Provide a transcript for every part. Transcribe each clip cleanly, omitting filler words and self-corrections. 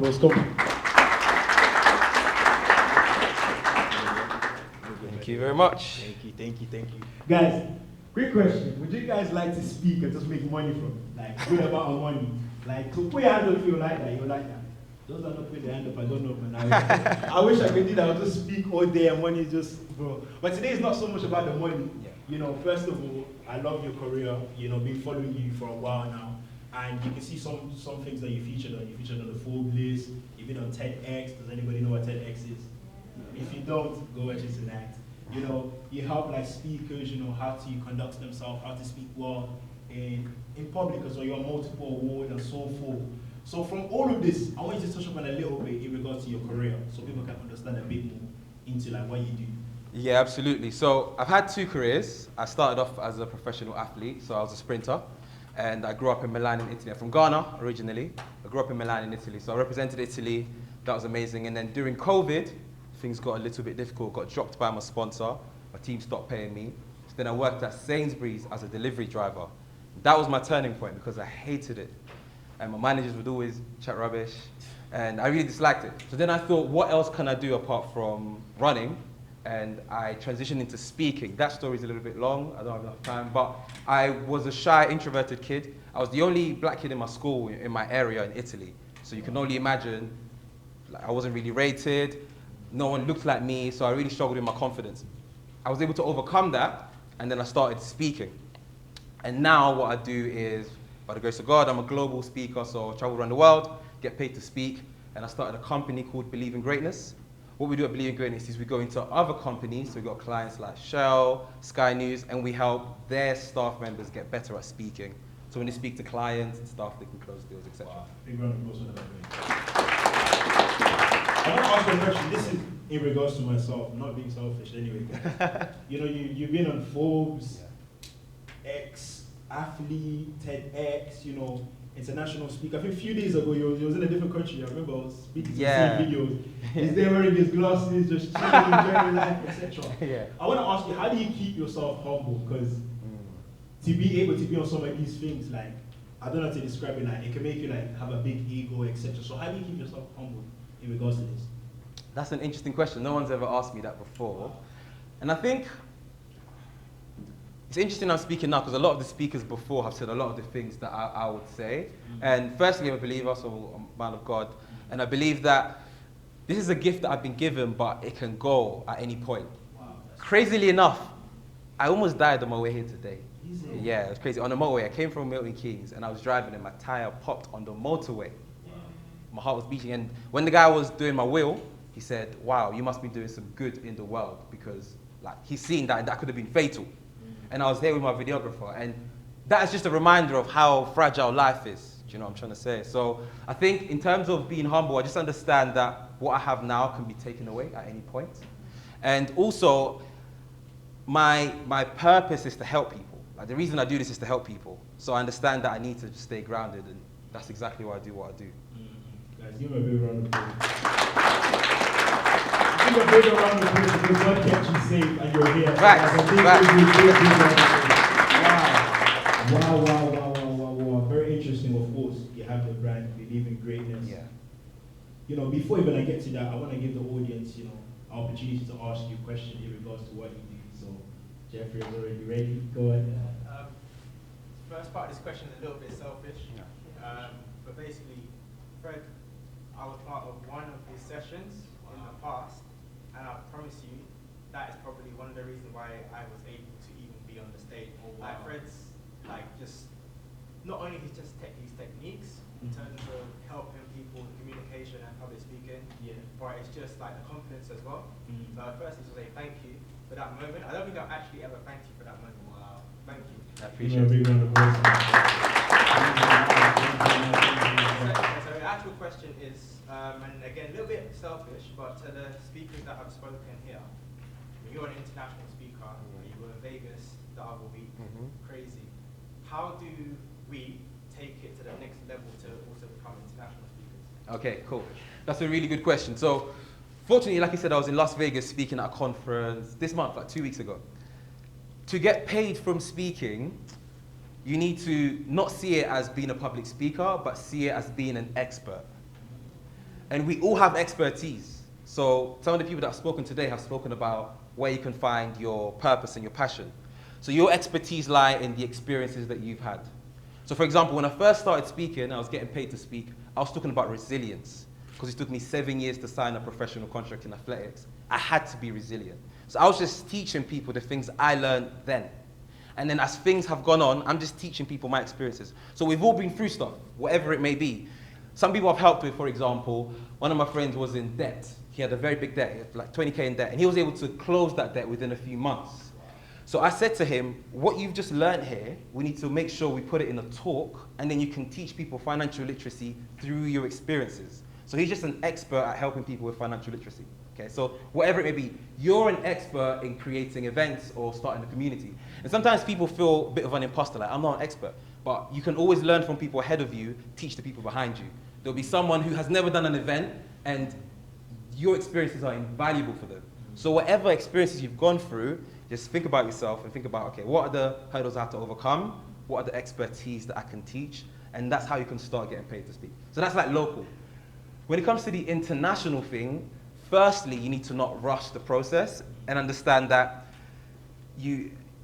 Thank you very much. Thank you. Guys, quick question. Would you guys like to speak and just make money from it? Like, good amount of money. Like, to put your hand up if you like that, you like that. Those are not putting their hand up, I don't know, man. I wish I could do that. I would just speak all day and money just, bro. But today is not so much about the money. Yeah. You know, first of all, I love your career. You know, been following you for a while now. And you can see some things that you featured on. You featured on the Forbes list. You've been on TEDx. Does anybody know what TEDx is? If you don't, go watch it tonight. You know, you help like speakers, you know, how to conduct themselves, how to speak well in public as well. You're multiple awards and so forth. So from all of this, I want you to touch upon a little bit in regards to your career so people can understand a bit more into like what you do. Yeah, absolutely. So I've had 2 careers. I started off as a professional athlete, so I was a sprinter. And I grew up in Milan in Italy. I'm from Ghana originally. I grew up in Milan in Italy. So I represented Italy. That was amazing. And then during COVID, things got a little bit difficult, got dropped by my sponsor. My team stopped paying me. So then I worked at Sainsbury's as a delivery driver. That was my turning point because I hated it. And my managers would always chat rubbish. And I really disliked it. So then I thought, what else can I do apart from running? And I transitioned into speaking. That story's a little bit long, I don't have enough time, but I was a shy, introverted kid. I was the only black kid in my school, in my area in Italy. So you can only imagine, like, I wasn't really rated, no one looked like me, so I really struggled with my confidence. I was able to overcome that, and then I started speaking. And now what I do is, by the grace of God, I'm a global speaker, so I travel around the world, get paid to speak, and I started a company called Believe in Greatness. What we do at Believe in Greatness is we go into other companies, so we've got clients like Shell, Sky News, and we help their staff members get better at speaking. So when they speak to clients and stuff, they can close deals, etc. Wow. Big round of applause for that. I want to ask you a question. This is in regards to myself, not being selfish anyway. You know, you've been on Forbes, X, Athlete, TEDx, you know, international speaker. I think a few days ago, you was in a different country. I remember I was speaking to some videos. He's there wearing his glasses, just chilling, enjoying life, etc. Yeah. I want to ask you, how do you keep yourself humble? Because to be able to be on some of these things, like, I don't know how to describe it, like, it can make you like have a big ego, etc. So how do you keep yourself humble in regards to this? That's an interesting question. No one's ever asked me that before. And I think it's interesting I'm speaking now because a lot of the speakers before have said a lot of the things that I would say. And firstly, I'm a believer, so I'm a man of God. And I believe that this is a gift that I've been given, but it can go at any point. Wow, Crazily enough, I almost died on my way here today. Easy. Yeah, it was crazy. On the motorway, I came from Milton Keynes and I was driving and my tire popped on the motorway. Wow. My heart was beating. And when the guy was doing my wheel, he said, wow, you must be doing some good in the world because like he's seen that and that could have been fatal. And I was there with my videographer. And that is just a reminder of how fragile life is. Do you know what I'm trying to say? So I think in terms of being humble, I just understand that what I have now can be taken away at any point. And also, my purpose is to help people. Like the reason I do this is to help people. So I understand that I need to just stay grounded, and that's exactly why I do what I do. Guys, give him a big round of applause. Give him a big round of applause because God kept you safe and you're here. Wow. Very interesting, of course. You have the brand, Believe in Greatness. Yeah. You know, before even I get to that, I want to give the audience, you know, an opportunity to ask you a question in regards to what you do. So, Jeffrey is already ready. Go ahead. First part of this question is a little bit selfish, but basically, Fred, I was part of one of his sessions in the past, and I promise you, that is probably one of the reasons why I was able to even be on the stage. Oh, wow. Like Fred's, like just, not only his techniques in terms of helping people with communication and public speaking, but it's just like the confidence as well. So firstly, to say thank you for that moment. I don't think I've actually ever thanked you for that moment. Wow, thank you. I appreciate it. So the actual question is, and again, a little bit selfish, but to the speakers that have spoken here, you're an international speaker, you were in Vegas the other week, crazy. How do we take it to the next level to also become international speakers? Okay, cool. That's a really good question. So, fortunately, like I said, I was in Las Vegas speaking at a conference this month, like 2 weeks ago. To get paid from speaking, you need to not see it as being a public speaker, but see it as being an expert. And we all have expertise. So some of the people that have spoken today have spoken about where you can find your purpose and your passion. So your expertise lie in the experiences that you've had. So for example, when I first started speaking, I was getting paid to speak, I was talking about resilience. Because it took me 7 years to sign a professional contract in athletics. I had to be resilient. So I was just teaching people the things I learned then. And then as things have gone on, I'm just teaching people my experiences. So we've all been through stuff, whatever it may be. Some people I've helped with, for example, one of my friends was in debt. He had a very big debt, he had like 20K in debt, and he was able to close that debt within a few months. So I said to him, what you've just learned here, we need to make sure we put it in a talk, and then you can teach people financial literacy through your experiences. So he's just an expert at helping people with financial literacy. Okay, so whatever it may be, you're an expert in creating events or starting a community. And sometimes people feel a bit of an imposter, like I'm not an expert, but you can always learn from people ahead of you, teach the people behind you. There'll be someone who has never done an event, and your experiences are invaluable for them. So whatever experiences you've gone through, just think about yourself and think about, okay, what are the hurdles I have to overcome? What are the expertise that I can teach? And that's how you can start getting paid to speak. So that's like local. When it comes to the international thing, firstly, you need to not rush the process and understand that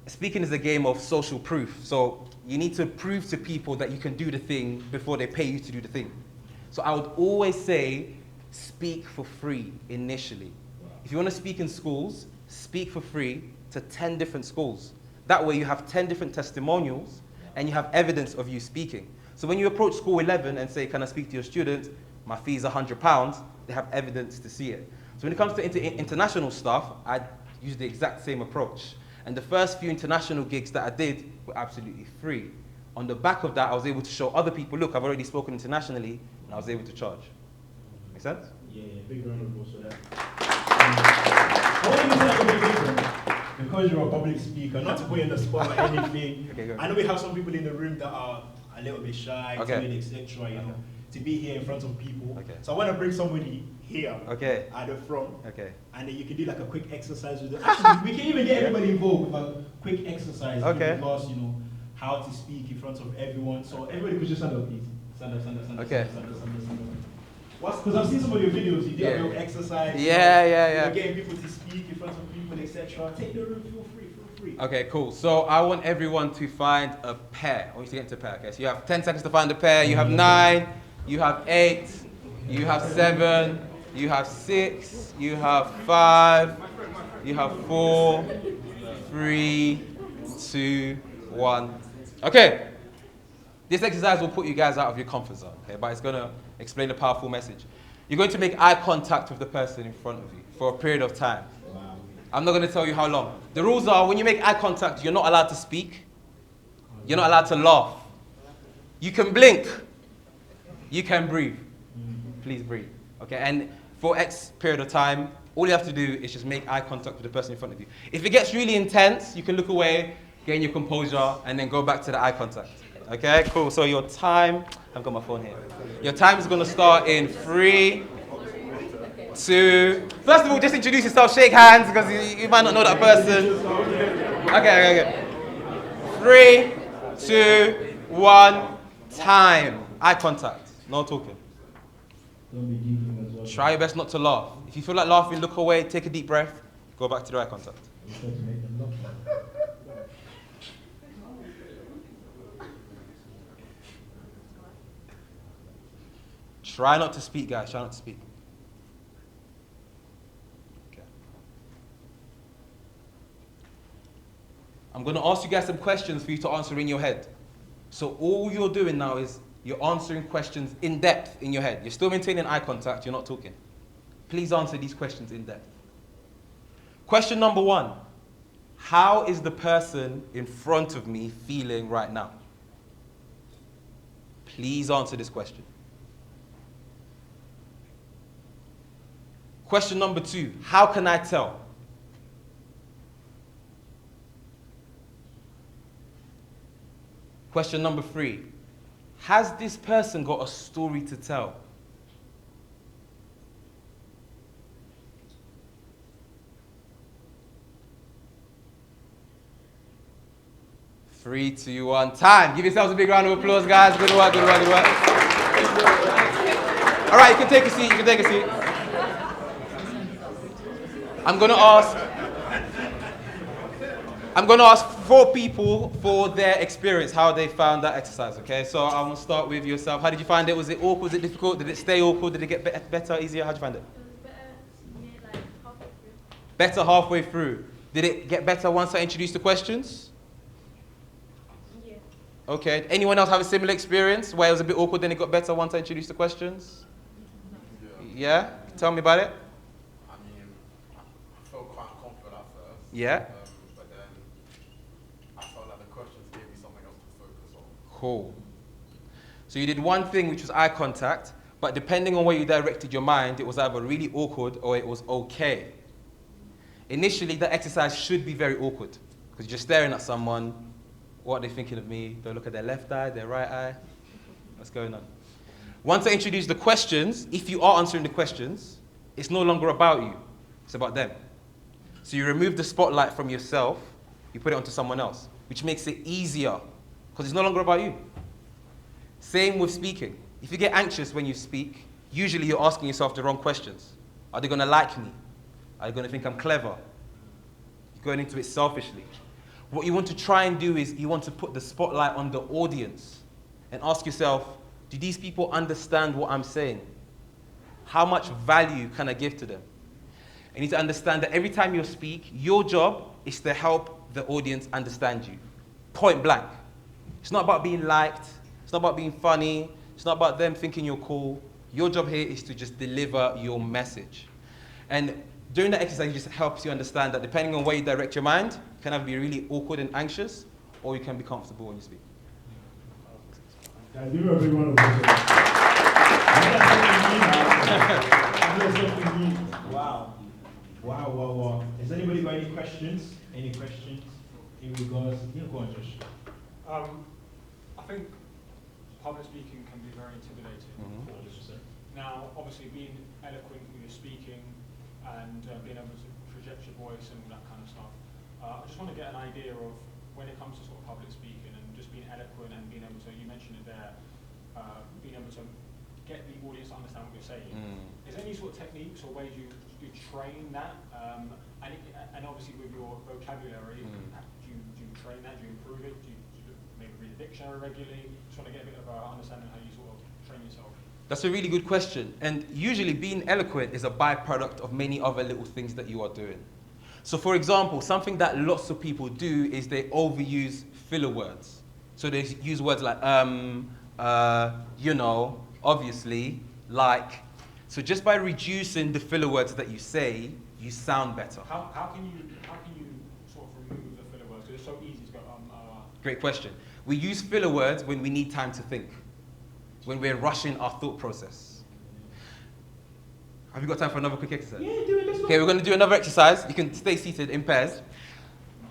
speaking is a game of social proof. So you need to prove to people that you can do the thing before they pay you to do the thing. So I would always say, speak for free initially. If you want to speak in schools, speak for free to 10 different schools. That way you have 10 different testimonials and you have evidence of you speaking. So when you approach school 11 and say, can I speak to your student? My fee is £100, they have evidence to see it. So when it comes to international stuff, I use the exact same approach. And the first few international gigs that I did were absolutely free. On the back of that, I was able to show other people, look, I've already spoken internationally, and I was able to charge. Make sense? Yeah, big round of applause for that. I want you to say a bit different, because you're a public speaker, not to put you in the spot or anything. Okay, I know we have some people in the room that are a little bit shy, timid, etc. You know, to be here in front of people. Okay. So I want to bring somebody here at the front. Okay. And then you can do like a quick exercise with them. Actually, we can even get everybody involved with a quick exercise in regards, you know, how to speak in front of everyone. So everybody could just stand up, please. Stand up. Stand up. Because I've seen some of your videos, you do a little exercise. You're getting people to speak in front of people, etc. Take the room, feel free. Okay, cool. So I want everyone to find a pair. I want you to get into a pair, okay? So you have 10 seconds to find a pair. You have 9, you have 8, you have 7, you have 6, you have 5, you have 4, 3, 2, 1. Okay. This exercise will put you guys out of your comfort zone, okay? But it's going to explain a powerful message. You're going to make eye contact with the person in front of you for a period of time. Wow. I'm not going to tell you how long. The rules are, when you make eye contact, you're not allowed to speak. You're not allowed to laugh. You can blink. You can breathe. Please breathe. Okay, and for X period of time, all you have to do is just make eye contact with the person in front of you. If it gets really intense, you can look away, gain your composure, and then go back to the eye contact. Okay, cool. So your time, I've got my phone here. Your time is going to start in 3, 2. First of all, just introduce yourself, shake hands, because you might not know that person. Okay. 3, 2, 1, time. Eye contact, no talking. Try your best not to laugh. If you feel like laughing, look away, take a deep breath, go back to the eye contact. Try not to speak, guys. Try not to speak. Okay. I'm going to ask you guys some questions for you to answer in your head. So all you're doing now is you're answering questions in depth in your head. You're still maintaining eye contact. You're not talking. Please answer these questions in depth. Question number 1. How is the person in front of me feeling right now? Please answer this question. Question number 2, how can I tell? Question number 3, has this person got a story to tell? Three, 2, 1, time. Give yourselves a big round of applause, guys. Good work. All right, you can take a seat. You can take a seat. I'm going to ask 4 people for their experience, how they found that exercise, okay? So I'm going to start with yourself. How did you find it? Was it awkward? Was it difficult? Did it stay awkward? Did it get better, easier? How did you find it? It was better near like halfway through. Better halfway through. Did it get better once I introduced the questions? Yeah. Okay. Anyone else have a similar experience where it was a bit awkward, then it got better once I introduced the questions? Yeah? Tell me about it. I mean, I felt quite confident at first. Yeah. But then I felt like the questions gave me something else to focus on. Cool. So you did one thing, which was eye contact, but depending on where you directed your mind, it was either really awkward or it was okay. Initially, the exercise should be very awkward because you're just staring at someone. What are they thinking of me? Don't look at their left eye, their right eye. What's going on? Once I introduce the questions, if you are answering the questions, it's no longer about you. It's about them. So you remove the spotlight from yourself, you put it onto someone else, which makes it easier because it's no longer about you. Same with speaking. If you get anxious when you speak, usually you're asking yourself the wrong questions. Are they going to like me? Are they going to think I'm clever? You're going into it selfishly. What you want to try and do is you want to put the spotlight on the audience and ask yourself, do these people understand what I'm saying? How much value can I give to them? You need to understand that every time you speak, your job is to help the audience understand you. Point blank. It's not about being liked. It's not about being funny. It's not about them thinking you're cool. Your job here is to just deliver your message. And during the exercise, it just helps you understand that depending on where you direct your mind, you can either be really awkward and anxious, or you can be comfortable when you speak. Guys, give me a big round of applause. Wow. Wow. Has anybody got any questions? Any questions in regards? Yeah, go on, Josh. I think public speaking can be very intimidating. Now, obviously, being eloquent when you're speaking and being able to project your voice and all that kind of stuff, I just want to get an idea of when it comes to sort of public speaking and just being eloquent and being able to, you mentioned it there, being able to get the audience to understand what you're saying. Is there any sort of techniques or ways you train that? And obviously with your vocabulary, do you train that? Do you improve it? Do you maybe read a dictionary regularly? Just want to get a bit of understanding how you sort of train yourself. That's a really good question. And usually being eloquent is a byproduct of many other little things that you are doing. So for example, something that lots of people do is they overuse filler words. So they use words like, you know, obviously, like. So just by reducing the filler words that you say, you sound better. How can you sort of remove the filler words? Because it's so easy to go, Great question. We use filler words when we need time to think, when we're rushing our thought process. Have you got time for another quick exercise? Yeah, do it. Let's go. Okay, we're going to do another exercise. You can stay seated in pairs.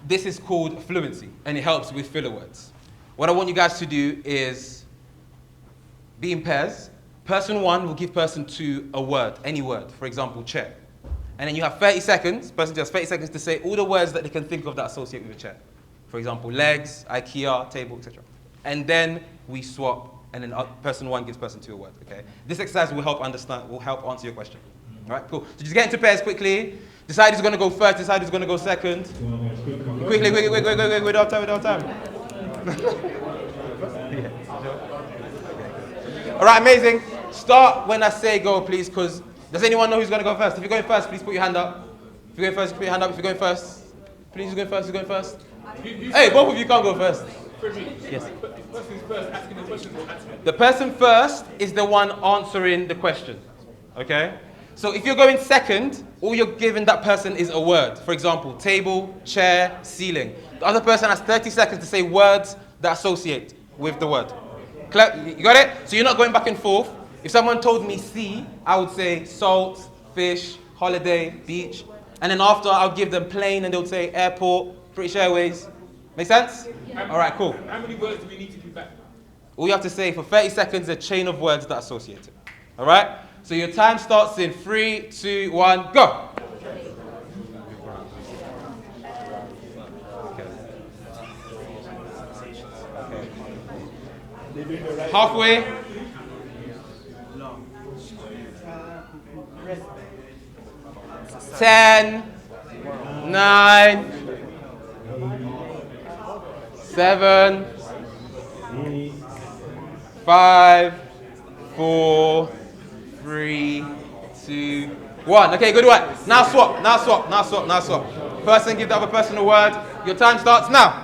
This is called fluency, and it helps with filler words. What I want you guys to do is be in pairs. Person 1 will give person 2 a word, any word, for example, chair. And then you have 30 seconds, person 2 has 30 seconds to say all the words that they can think of that associate with a chair. For example, legs, IKEA, table, etc. And then we swap, and then person 1 gives person 2 a word, okay? This exercise will help answer your question. All right, cool. So just get into pairs quickly. Decide who's going to go first, decide who's going to go second. Quickly, without time. All right, amazing. Start when I say go, please, because does anyone know who's going to go first? If you're going first, please put your hand up. If you're going first, put your hand up. If you're going first, please, who's going first? Who's going first? Hey, both of you can't go first. Yes. The person first is the one answering the question. Okay? So if you're going second, all you're giving that person is a word. For example, table, chair, ceiling. The other person has 30 seconds to say words that associate with the word. You got it? So you're not going back and forth. If someone told me sea, I would say salt, fish, holiday, beach. And then after, I'll give them plane, and they'll say airport, British Airways. Make sense? Yeah. All right, cool. How many words do we need to do back? All you have to say for 30 seconds, a chain of words that associate it. All right? So your time starts in 3, 2, 1, go. Halfway. 10, 9, 7, 5, 4, 3, 2, 1. Okay, good work. Now swap, now swap, now swap, now swap. Person, give the other person a word. Your time starts now.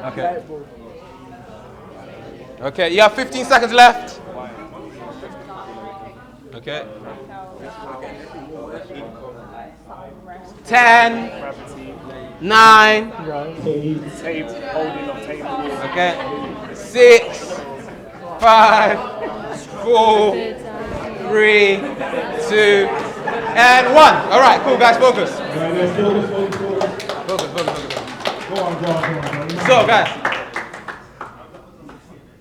Okay. Okay, you have 15 seconds left. Okay. 10, 9, Tape, holding of table. okay, 6, 5, 4, 3, 2, and 1. All right, cool, guys, focus. Focus, focus, focus. Go on. So, guys,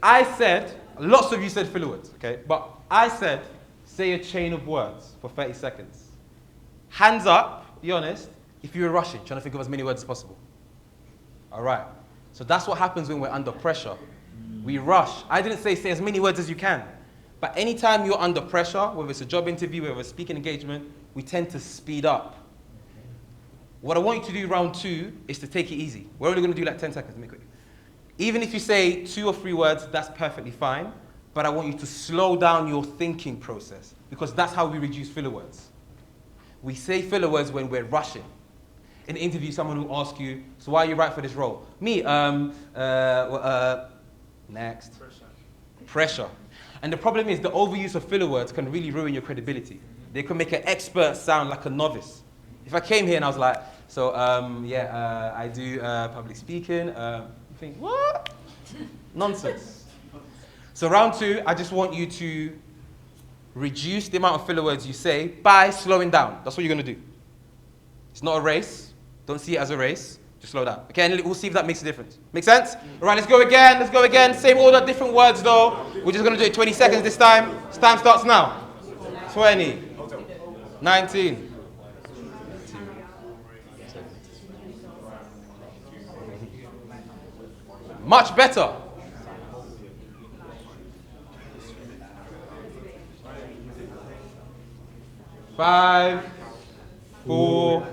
I said, lots of you said filler words, okay? But I said, say a chain of words for 30 seconds. Hands up, be honest, if you were rushing, trying to think of as many words as possible. All right. So that's what happens when we're under pressure. We rush. I didn't say as many words as you can. But anytime you're under pressure, whether it's a job interview, whether it's a speaking engagement, we tend to speed up. What I want you to do round 2 is to take it easy. We're only going to do like 10 seconds, make it quick. Even if you say 2 or 3 words, that's perfectly fine. But I want you to slow down your thinking process because that's how we reduce filler words. We say filler words when we're rushing. In an interview, someone will ask you, so why are you right for this role? Me, next. Pressure. And the problem is the overuse of filler words can really ruin your credibility. They can make an expert sound like a novice. If I came here and I was like, so I do public speaking, you think, what? Nonsense. So round 2, I just want you to reduce the amount of filler words you say by slowing down. That's what you're going to do. It's not a race. Don't see it as a race. Just slow down. Okay, and we'll see if that makes a difference. Make sense? All right, let's go again. Let's go again. Same order, different words though. We're just going to do it 20 seconds this time. This time starts now. 20, 19. Much better. Five, 4,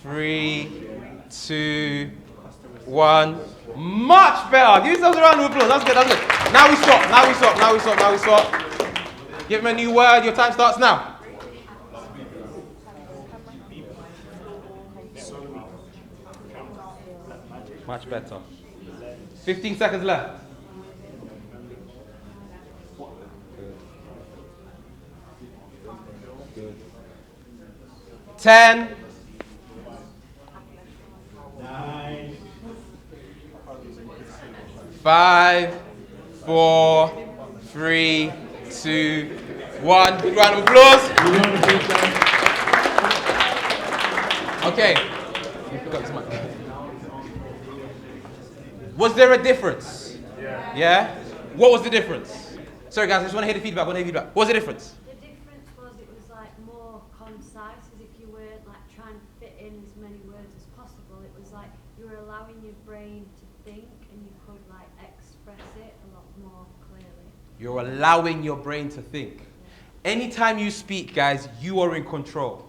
3, 2, 1. Much better. Give yourselves a round of applause. That's good, that's good. Now we stop, now we stop, now we stop, now we stop. Give him a new word. Your time starts now. Much better. 15 seconds left. Good. 10, 9, 5, 4, 3, 2, 1. Big round of applause. Okay. Was there a difference? Yeah? What was the difference? Sorry guys, I just want to hear the feedback. What was the difference? The difference was it was like more concise, as if you weren't like trying to fit in as many words as possible. It was like you were allowing your brain to think and you could like express it a lot more clearly. You're allowing your brain to think. Anytime you speak, guys, you are in control.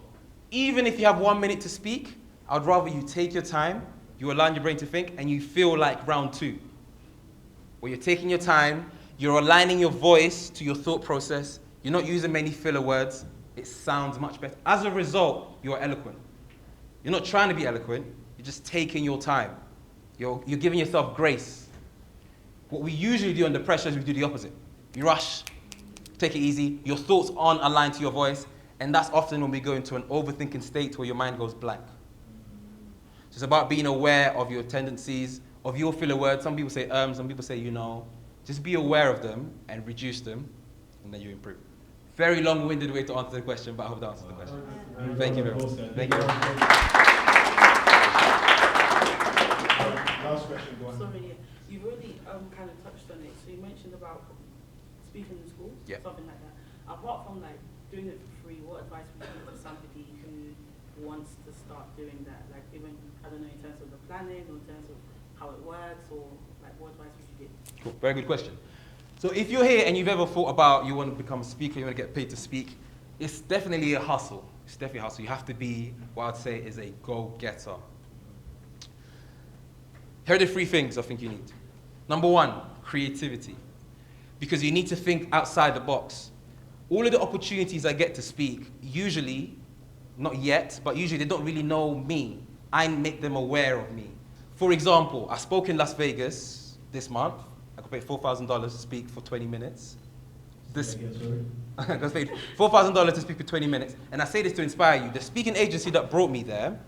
Even if you have 1 minute to speak, I'd rather you take your time, you allow your brain to think, and you feel like round 2. Where you're taking your time, you're aligning your voice to your thought process, you're not using many filler words, it sounds much better. As a result, you're eloquent. You're not trying to be eloquent, you're just taking your time. You're giving yourself grace. What we usually do under pressure is we do the opposite. You rush, take it easy, your thoughts aren't aligned to your voice, and that's often when we go into an overthinking state where your mind goes blank. So it's about being aware of your tendencies, of your filler words. Some people say some people say you know. Just be aware of them and reduce them, and then you improve. Very long-winded way to answer the question, but I hope that answers the question. Thank you very much. Thank you. Last question, go on. Sorry, yeah. You've already kind of touched on it. So you mentioned about speaking in schools, Yeah. something like that. Apart from like doing it for free, what advice would you give to somebody who wants to start doing that? Like even, I don't know, in terms of the planning, or in terms of how it works, or Like, what advice would you give? Cool. Very good question. So if you're here and you've ever thought about you want to become a speaker, you want to get paid to speak, it's definitely a hustle. It's definitely a hustle. You have to be, what I'd say, is a go-getter. Here are the 3 things I think you need. Number 1, creativity. Because you need to think outside the box. All of the opportunities I get to speak, usually, not yet, but usually they don't really know me. I make them aware of me. For example, I spoke in Las Vegas this month. I got paid $4,000 to speak for 20 minutes. I got paid $4,000 to speak for 20 minutes. And I say this to inspire you. The speaking agency that brought me there,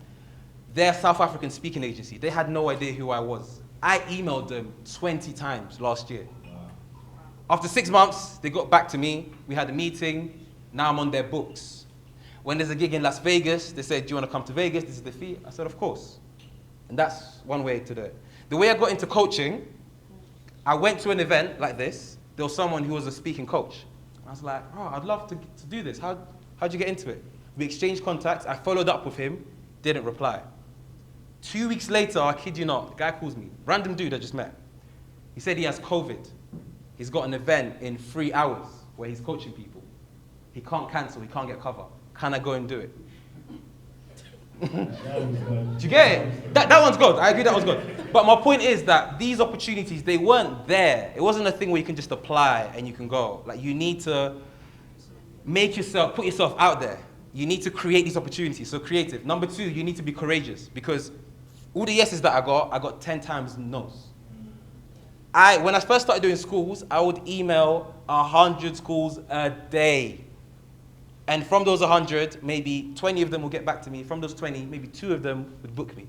they're a South African speaking agency. They had no idea who I was. I emailed them 20 times last year. Wow. After 6 months, they got back to me. We had a meeting. Now I'm on their books. When there's a gig in Las Vegas, they said, do you want to come to Vegas? This is the fee. I said, of course. And that's one way to do it. The way I got into coaching, I went to an event like this. There was someone who was a speaking coach. I was like, oh, I'd love to do this. How'd you get into it? We exchanged contacts. I followed up with him. Didn't reply. 2 weeks later, I kid you not, the guy calls me. Random dude I just met. He said he has COVID. He's got an event in 3 hours where he's coaching people. He can't cancel. He can't get cover. Can I go and do it? Do you get it? That one's good. I agree that one's good. But my point is that these opportunities, they weren't there. It wasn't a thing where you can just apply and you can go. Like, you need to put yourself out there. You need to create these opportunities. So creative. Number 2, you need to be courageous, because all the yeses that I got 10 times no's. When I first started doing schools, I would email 100 schools a day. And from those 100, maybe 20 of them will get back to me. From those 20, maybe 2 of them would book me.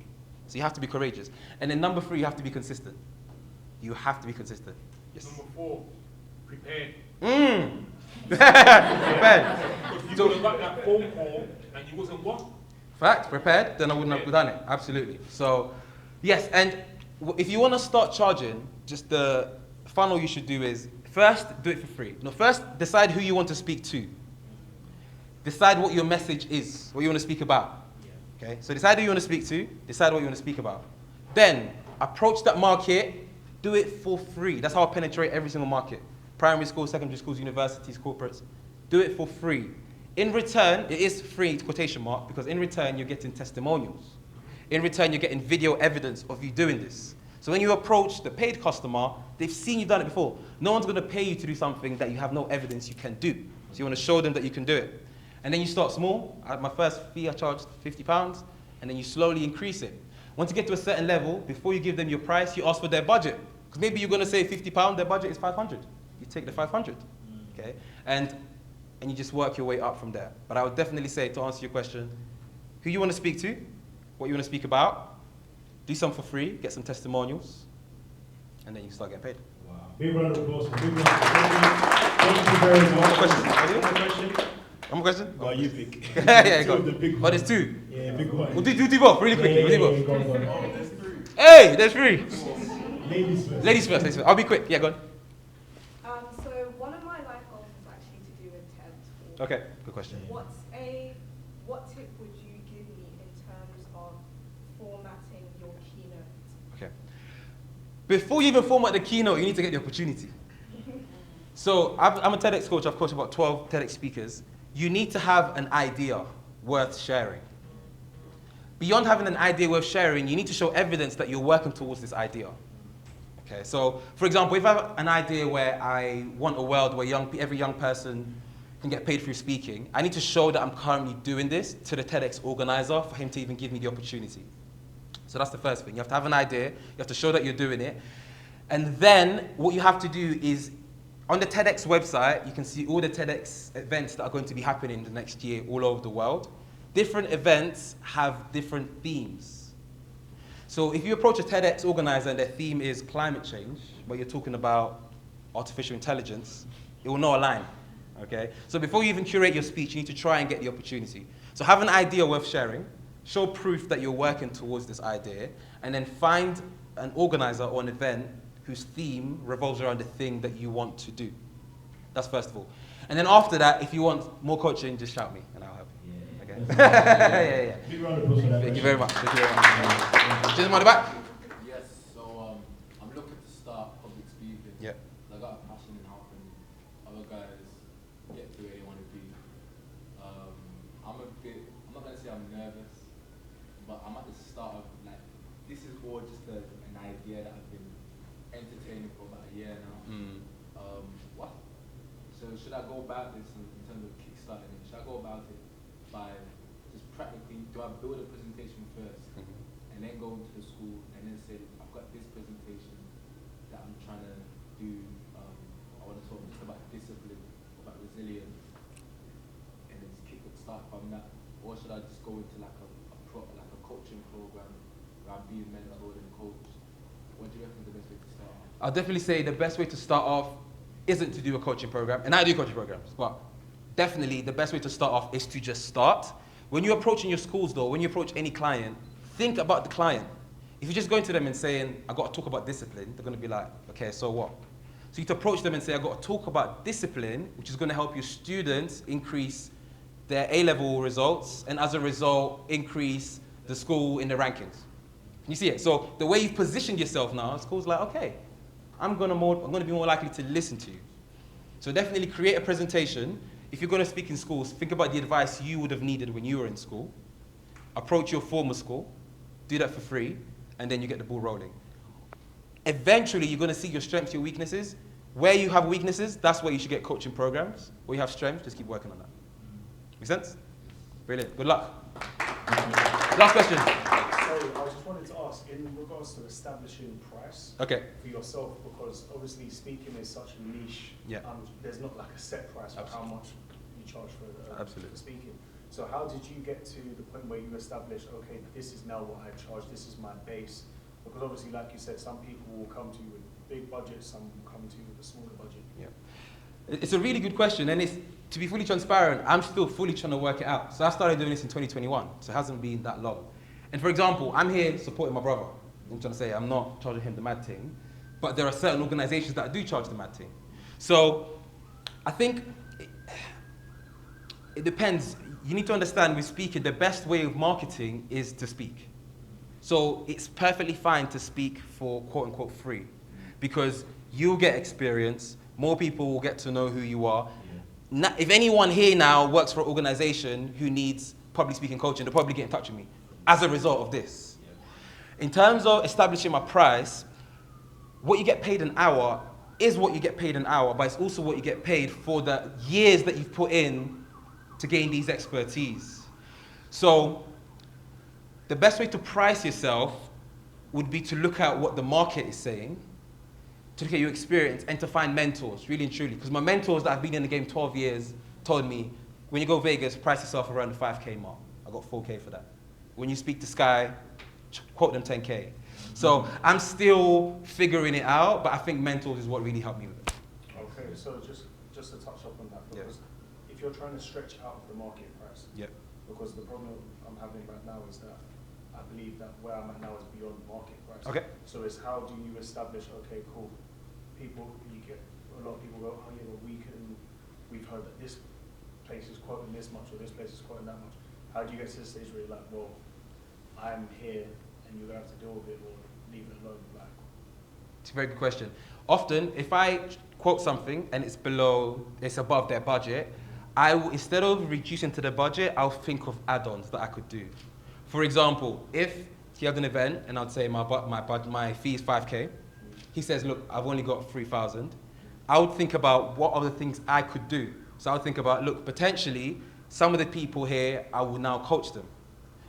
So you have to be courageous. And then number 3, you have to be consistent. You have to be consistent. Yes. Number 4, prepared. Prepared. If you would have got that phone call and you wasn't what? Fact, prepared, then I wouldn't have done it. Absolutely. So, yes, and if you want to start charging, just the funnel you should do is, first, do it for free. No, first, decide who you want to speak to. Decide what your message is, what you want to speak about. Okay? So decide who you want to speak to, decide what you want to speak about. Then, approach that market, do it for free. That's how I penetrate every single market. Primary schools, secondary schools, universities, corporates. Do it for free. In return, it is free, quotation mark, because in return, you're getting testimonials. In return, you're getting video evidence of you doing this. So when you approach the paid customer, they've seen you've done it before. No one's going to pay you to do something that you have no evidence you can do. So you want to show them that you can do it. And then you start small. At my first fee, I charged £50, and then you slowly increase it. Once you get to a certain level, before you give them your price, you ask for their budget. Because maybe you're going to say £50, their budget is 500. You take the 500, okay? And you just work your way up from there. But I would definitely say, to answer your question, who you want to speak to, what you want to speak about, do some for free, get some testimonials, and then you start getting paid. Wow. Big round of applause. Big round of applause. Thank you very much. One more question. One question. One more question? Go on, you pick. Yeah, go The big on. one. Oh, there's 2. Yeah, big one. We'll do both, really quickly. We'll do both. Go on. Oh, there's 3. Hey, there's 3. Ladies first. Ladies first. I'll be quick. Yeah, go on. So one of my life goals is actually to do a TED talk. Okay, good question. What tip would you give me in terms of formatting your keynote? Okay. Before you even format the keynote, you need to get the opportunity. So I'm a TEDx coach. I've coached about 12 TEDx speakers. You need to have an idea worth sharing. Beyond having an idea worth sharing, you need to show evidence that you're working towards this idea. Okay, so for example, if I have an idea where I want a world where every young person can get paid through speaking, I need to show that I'm currently doing this to the TEDx organizer for him to even give me the opportunity. So that's the first thing. You have to have an idea. You have to show that you're doing it. And then what you have to do is, on the TEDx website, you can see all the TEDx events that are going to be happening the next year all over the world. Different events have different themes. So if you approach a TEDx organizer and their theme is climate change, but you're talking about artificial intelligence, it will not align. Okay? So before you even curate your speech, you need to try and get the opportunity. So have an idea worth sharing, show proof that you're working towards this idea, and then find an organizer or an event whose theme revolves around the thing that you want to do. That's first of all. And then after that, if you want more coaching, just shout me and I'll help you. Okay? Yeah. Big round of applause for that. Thank you very much. Thank you very much. Gentleman at the back. Yes, so I'm looking to Yeah. I got a passion in helping other guys get to where they want to be. I'm not going to say I'm nervous, but I'm at the start of, like, this is all just an idea that I've been entertaining for about a year now. What? So should I go about this in terms of kickstarting it? Should I go about it by just practically, do I build a presentation first and then go into the school and then say, I've got this presentation that I'm trying to do, I want to talk just about discipline, about resilience, and then just start from that? Or should I just go into like a coaching program where I'm being mentored and coached? What do you reckon is the best way to start off? I'll definitely say the best way to start off isn't to do a coaching program, and I do coaching programs, but definitely the best way to start off is to just start. When you're approaching your schools though, when you approach any client, think about the client. If you're just going to them and saying, I've got to talk about discipline, they're going to be like, okay, so what? So you have to approach them and say, I've got to talk about discipline, which is going to help your students increase their A-level results, and as a result, increase the school in the rankings. You see it? So the way you've positioned yourself now, school's like, okay, I'm going to be more likely to listen to you. So definitely create a presentation. If you're going to speak in schools, think about the advice you would have needed when you were in school. Approach your former school, do that for free, and then you get the ball rolling. Eventually, you're going to see your strengths, your weaknesses. Where you have weaknesses, that's where you should get coaching programs. Where you have strengths, just keep working on that. Make sense? Brilliant. Good luck. Last question. So I just wanted to ask, in regards to establishing price Okay. for yourself, because obviously speaking is such a niche, Yeah. there's not like a set price for how much you charge for Absolutely. speaking. So how did you get to the point where you established, okay, this is now what I charge, this is my base? Because obviously, like you said, some people will come to you with big budgets, some will come to you with a smaller budget. Yeah. It's a really good question, and it's, to be fully transparent, I'm still fully trying to work it out. So I started doing this in 2021, so it hasn't been that long. And for example, I'm here supporting my brother. I'm trying to say I'm not charging him the mad thing, but there are certain organizations that do charge the mad thing. So I think it depends. You need to understand with speaking, the best way of marketing is to speak. So it's perfectly fine to speak for quote unquote free, because you'll get experience, more people will get to know who you are. Now, if anyone here now works for an organization who needs public speaking coaching, they'll probably get in touch with me as a result of this. In terms of establishing my price, what you get paid an hour is what you get paid an hour, but it's also what you get paid for the years that you've put in to gain these expertise. So the best way to price yourself would be to look at what the market is saying, to look at your experience, and to find mentors, really and truly. Because my mentors that have been in the game 12 years told me, when you go Vegas, price yourself around the 5K mark. I got 4K for that. When you speak to Sky, quote them 10K. So I'm still figuring it out, but I think mentors is what really helped me with it. Okay, so just to touch up on that, because if you're trying to stretch out of the market price, because the problem I'm having right now is that I believe that where I'm at now is beyond market price. Okay. So it's how do you establish, okay, cool, people, you get, a lot of people go, oh yeah, well we've heard that this place is quoting this much or this place is quoting that much. How do you get to the stage where you're like, well, I'm here and you're going to have to deal with it or leave it alone? Like, it's a very good question. Often, if I quote something and it's above their budget, I will, instead of reducing to the budget, I'll think of add-ons that I could do. For example, if he had an event and I'd say my fee is 5K, he says, look, I've only got 3,000. I would think about what other things I could do. So I would think about, look, potentially, some of the people here, I will now coach them.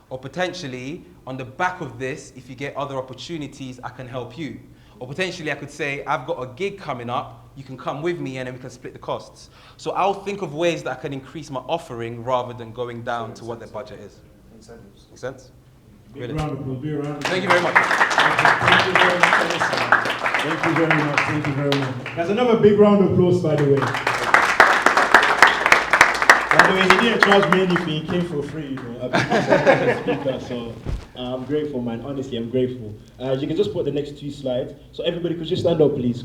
Or potentially, on the back of this, if you get other opportunities, I can help you. Or potentially, I could say, I've got a gig coming up, you can come with me and then we can split the costs. So I'll think of ways that I can increase my offering rather than going down to what their budget is. incentives. Make sense? Big round of applause, big round of applause. Thank you very much. Thank you very much. Thank you very much. Thank you very much. There's another big round of applause, by the way. By the way, he didn't charge me anything, he came for free, you know. I've been speaker, so I'm grateful, man. Honestly, I'm grateful. You can just put the next two slides. So everybody could just stand up, please.